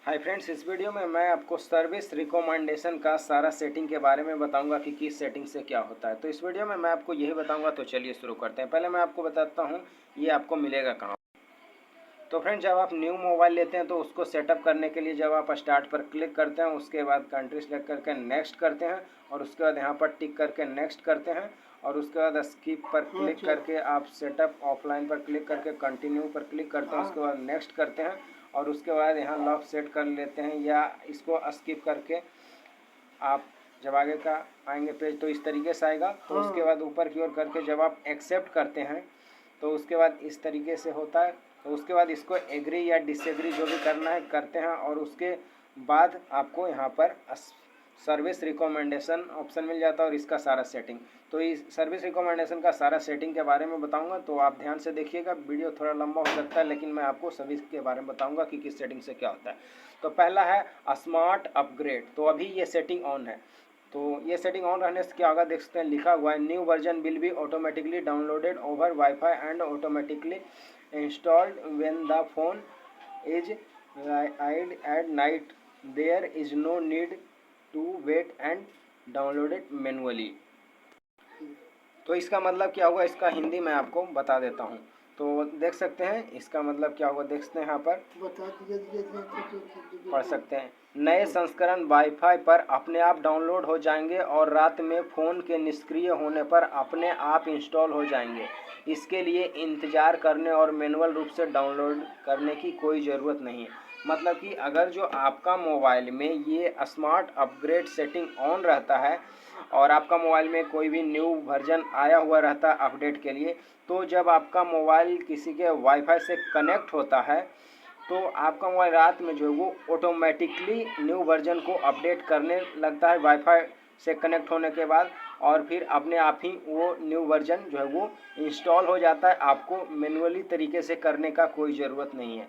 Hi friends, इस video में मैं आपको सर्विस रिकमेंडेशन का सारा सेटिंग के बारे में बताऊंगा कि किस सेटिंग से क्या होता है। तो इस वीडियो में मैं आपको यही बताऊंगा। तो चलिए शुरू करते हैं। पहले मैं आपको बताता हूं ये आपको मिलेगा कहाँ। तो फ्रेंड्स, जब आप न्यू मोबाइल लेते हैं तो उसको सेटअप करने के लिए जब आप स्टार्ट पर क्लिक करते हैं, उसके बाद कंट्री सेलेक्ट करके नेक्स्ट करते हैं और उसके बाद यहाँ पर टिक करके नेक्स्ट करते हैं और उसके बाद स्किप पर क्लिक करके आप सेटअप ऑफलाइन पर क्लिक करके कंटिन्यू पर क्लिक करते हैं, उसके बाद नेक्स्ट करते हैं और उसके बाद यहाँ लॉक सेट कर लेते हैं या इसको स्किप करके आप जब आगे का आएंगे पेज तो इस तरीके से आएगा। तो उसके बाद ऊपर की ओर करके जब आप एक्सेप्ट करते हैं तो उसके बाद इस तरीके से होता है। तो उसके बाद इसको एग्री या डिसएग्री जो भी करना है करते हैं और उसके बाद आपको यहाँ पर सर्विस रिकमेंडेशन ऑप्शन मिल जाता है और इसका सारा सेटिंग। तो इस सर्विस रिकमेंडेशन का सारा सेटिंग के बारे में बताऊंगा, तो आप ध्यान से देखिएगा। वीडियो थोड़ा लंबा हो सकता है लेकिन मैं आपको सभी के बारे में बताऊंगा कि किस सेटिंग से क्या होता है। तो पहला है स्मार्ट अपग्रेड। तो अभी ये सेटिंग ऑन है। तो ये सेटिंग ऑन रहने से क्या होगा, देख सकते हैं लिखा हुआ है new version will be automatically downloaded over wifi and automatically installed when the phone is idle at night. There is no need to wait and download it manually. तो इसका मतलब क्या होगा, इसका हिंदी मैं आपको बता देता हूँ। तो देख सकते हैं इसका मतलब क्या होगा, देख सकते हैं यहाँ पर बता पढ़ सकते हैं। नए संस्करण वाईफाई पर अपने आप डाउनलोड हो जाएंगे और रात में फ़ोन के निष्क्रिय होने पर अपने आप इंस्टॉल हो जाएंगे। इसके लिए इंतज़ार करने और मैनुअल रूप से डाउनलोड करने की कोई ज़रूरत नहीं है। मतलब कि अगर जो आपका मोबाइल में ये स्मार्ट अपग्रेड सेटिंग ऑन रहता है और आपका मोबाइल में कोई भी न्यू वर्जन आया हुआ रहता है अपडेट के लिए, तो जब आपका मोबाइल किसी के वाईफाई से कनेक्ट होता है तो आपका मोबाइल रात में जो है वो ऑटोमेटिकली न्यू वर्जन को अपडेट करने लगता है वाईफाई से कनेक्ट होने के बाद, और फिर अपने आप ही वो न्यू वर्जन जो है वो इंस्टॉल हो जाता है। आपको मैनुअली तरीके से करने का कोई ज़रूरत नहीं है।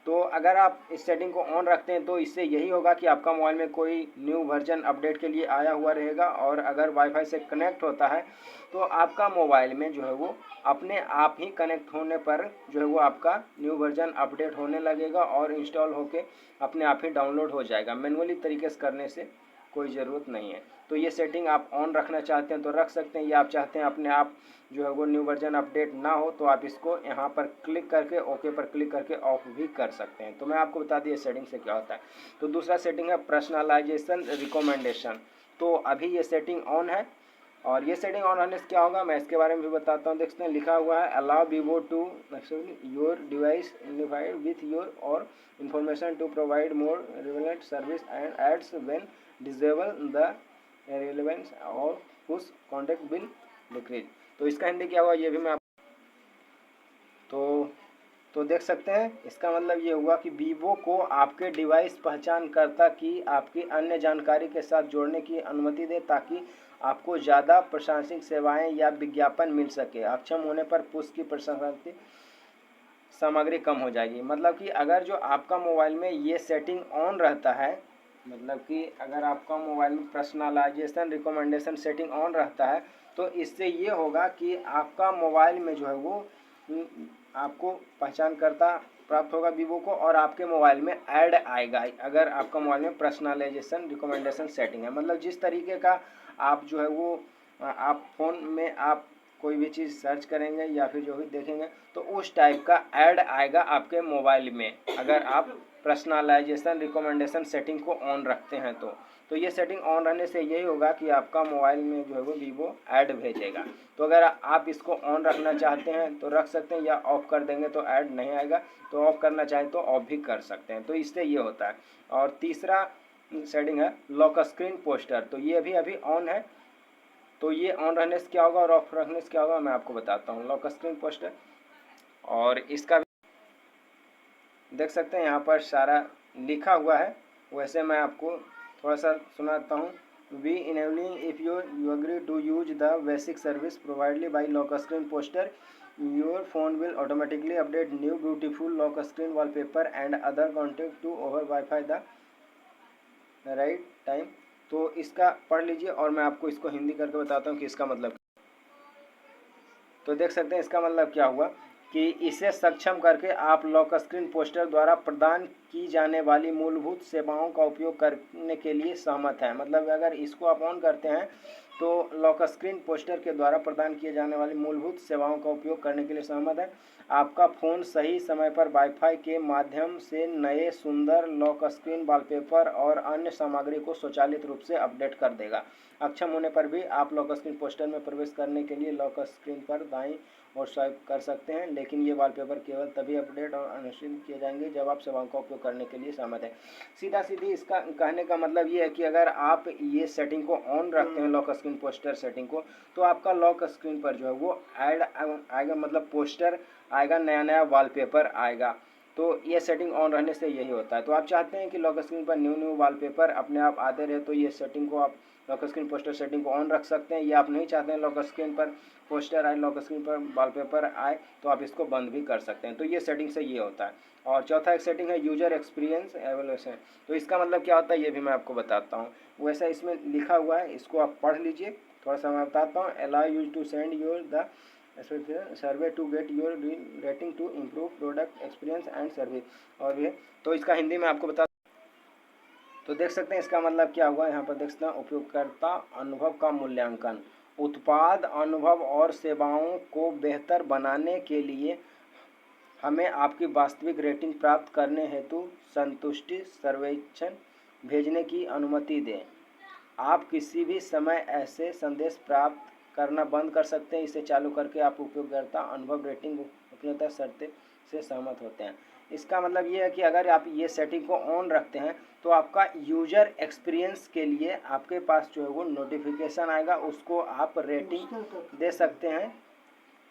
तो अगर आप इस सेटिंग को ऑन रखते हैं तो इससे यही होगा कि आपका मोबाइल में कोई न्यू वर्जन अपडेट के लिए आया हुआ रहेगा और अगर वाईफाई से कनेक्ट होता है तो आपका मोबाइल में जो है वो अपने आप ही कनेक्ट होने पर जो है वो आपका न्यू वर्जन अपडेट होने लगेगा और इंस्टॉल होके अपने आप ही डाउनलोड हो जाएगा। मैनुअली तरीके से करने से कोई ज़रूरत नहीं है। तो ये सेटिंग आप ऑन रखना चाहते हैं तो रख सकते हैं, या आप चाहते हैं अपने आप जो है वो न्यू वर्जन अपडेट ना हो तो आप इसको यहाँ पर क्लिक करके ओके पर क्लिक करके ऑफ भी कर सकते हैं। तो मैं आपको बता दिया सेटिंग से क्या होता है। तो दूसरा सेटिंग है पर्सनलाइजेशन रिकमेंडेशन। तो अभी ये सेटिंग ऑन है और ये सेटिंग ऑन होने से क्या होगा मैं इसके बारे में भी बताता हूँ। देखते हैं लिखा हुआ है allow Vivo to your device unified with your or information to provide more relevant service and ads when disable the relevance or push contact will decrease. तो इसका हिंदी क्या हुआ ये भी मैं आप तो देख सकते हैं इसका मतलब ये हुआ कि वीवो को आपके डिवाइस पहचानकर्ता की आपकी अन्य जानकारी के साथ जोड़ने की अनुमति दे ताकि आपको ज़्यादा प्रशासनिक सेवाएं या विज्ञापन मिल सके। अक्षम होने पर पुश की प्रशासनिक सामग्री कम हो जाएगी। मतलब कि अगर जो आपका मोबाइल में ये सेटिंग ऑन रहता है, मतलब कि अगर आपका मोबाइल में पर्सनलाइजेशन रिकमेंडेशन सेटिंग ऑन रहता है तो इससे ये होगा कि आपका मोबाइल में जो है वो आपको पहचानकर्ता प्राप्त होगा वीवो को और आपके मोबाइल में ऐड आएगा अगर आपका मोबाइल में पर्सनलाइजेशन रिकमेंडेशन सेटिंग है। मतलब जिस तरीके का आप जो है वो आप फ़ोन में आप कोई भी चीज़ सर्च करेंगे या फिर जो भी देखेंगे तो उस टाइप का ऐड आएगा आपके मोबाइल में अगर आप पर्सनलाइजेशन रिकमेंडेशन सेटिंग को ऑन रखते हैं तो ये सेटिंग ऑन रहने से यही होगा कि आपका मोबाइल में जो है वो वीवो ऐड भेजेगा। तो अगर आप इसको ऑन रखना चाहते हैं तो रख सकते हैं या ऑफ़ कर देंगे तो ऐड नहीं आएगा। तो ऑफ़ करना चाहें तो ऑफ़ भी कर सकते हैं। तो इससे ये होता है। और तीसरा सेटिंग है लॉक स्क्रीन पोस्टर। तो ये अभी ऑन है। तो ये ऑन रहने से क्या होगा और ऑफ रखने से क्या होगा मैं आपको बताता हूँ। लॉक स्क्रीन पोस्टर और इसका देख सकते हैं यहाँ पर सारा लिखा हुआ है। वैसे मैं आपको थोड़ा सा सुनाता हूँ। We enabling if you agree to use the basic service provided by lock screen poster your phone will automatically update new beautiful lock screen wallpaper and other contact to over wifi the right time. तो इसका पढ़ लीजिए और मैं आपको इसको हिंदी करके बताता हूँ कि इसका मतलब। तो देख सकते हैं इसका मतलब क्या हुआ कि इसे सक्षम करके आप लॉक स्क्रीन पोस्टर द्वारा प्रदान की जाने वाली मूलभूत सेवाओं का उपयोग करने के लिए सहमत हैं। मतलब अगर इसको आप ऑन करते हैं तो लॉक स्क्रीन पोस्टर के द्वारा प्रदान किए जाने वाली मूलभूत सेवाओं का उपयोग करने के लिए सहमत है। आपका फ़ोन सही समय पर वाईफाई के माध्यम से नए सुंदर लॉक स्क्रीन वॉलपेपर और अन्य सामग्री को स्वचालित रूप से अपडेट कर देगा। अक्षम होने पर भी आप लॉक स्क्रीन पोस्टर में प्रवेश करने के लिए लॉक स्क्रीन पर दाईं और स्वाइप कर सकते हैं, लेकिन ये वॉलपेपर केवल तभी अपडेट और अनिश्चित किए जाएंगे जब आप सेवाओं का उपयोग करने के लिए सहमत हैं। सीधा सीधी इसका कहने का मतलब ये है कि अगर आप ये सेटिंग को ऑन रखते हैं लॉक स्क्रीन पोस्टर सेटिंग को, तो आपका लॉक स्क्रीन पर जो है वो ऐड आएगा, मतलब पोस्टर आएगा, नया नया वॉलपेपर आएगा। तो ये सेटिंग ऑन रहने से यही होता है। तो आप चाहते हैं कि लॉक स्क्रीन पर न्यू वॉलपेपर अपने आप आते रहे, तो ये सेटिंग को आप लॉक स्क्रीन पोस्टर सेटिंग को ऑन रख सकते हैं। या आप नहीं चाहते हैं लॉक स्क्रीन पर पोस्टर आए, लॉक स्क्रीन पर वॉलपेपर आए, तो आप इसको बंद भी कर सकते हैं। तो ये सेटिंग से ये होता है। और चौथा एक सेटिंग है यूजर एक्सपीरियंस एवोल्यूशन। तो इसका मतलब क्या होता है ये भी मैं आपको बताता हूँ। वैसा इसमें लिखा हुआ है, इसको आप पढ़ लीजिए। थोड़ा सा मैं बताता हूँ। Allow us to send your the survey to get your rating to improve product experience and service. और ये तो इसका हिंदी में आपको बता, तो देख सकते हैं इसका मतलब क्या हुआ। यहाँ पर देख सकते हैं उपयोगकर्ता अनुभव का मूल्यांकन। उत्पाद अनुभव और सेवाओं को बेहतर बनाने के लिए हमें आपकी वास्तविक रेटिंग प्राप्त करने हेतु संतुष्टि सर्वेक्षण भेजने की अनुमति दें। आप किसी भी समय ऐसे संदेश प्राप्त करना बंद कर सकते हैं। इसे चालू करके आप उपयोगकर्ता अनुभव रेटिंग गोपनीयता शर्तें से सहमत होते हैं। इसका मतलब ये है कि अगर आप ये सेटिंग को ऑन रखते हैं तो आपका यूजर एक्सपीरियंस के लिए आपके पास जो है वो नोटिफिकेशन आएगा, उसको आप रेटिंग दे सकते हैं।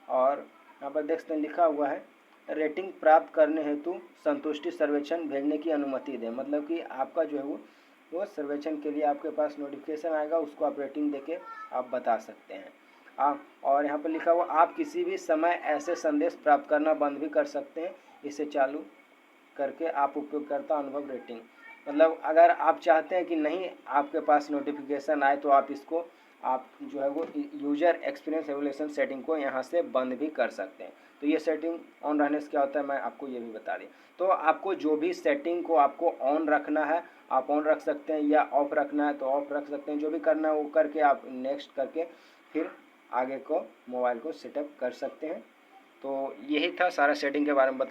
और यहाँ पर देख सकते हैं लिखा हुआ है रेटिंग प्राप्त करने हेतु संतुष्टि सर्वेक्षण भेजने की अनुमति दें। मतलब कि आपका जो है वो सर्वेक्षण के लिए आपके पास नोटिफिकेशन आएगा, उसको आप रेटिंग देके आप बता सकते हैं। और यहाँ पर लिखा हुआ आप किसी भी समय ऐसे संदेश प्राप्त करना बंद भी कर सकते हैं। इसे चालू करके आप उपयोगकर्ता अनुभव रेटिंग, मतलब अगर आप चाहते हैं कि नहीं आपके पास नोटिफिकेशन आए, तो आप इसको आप जो है वो यूजर एक्सपीरियंस एवोल्यूशन सेटिंग को यहाँ से बंद भी कर सकते हैं। तो ये सेटिंग ऑन रहने से क्या होता है मैं आपको ये भी बता दें। तो आपको जो भी सेटिंग को आपको ऑन रखना है आप ऑन रख सकते हैं, या ऑफ रखना है तो ऑफ रख सकते हैं। जो भी करना है वो करके आप नेक्स्ट करके फिर आगे को मोबाइल को सेटअप कर सकते हैं। तो यही था सारा सेटिंग के बारे में बता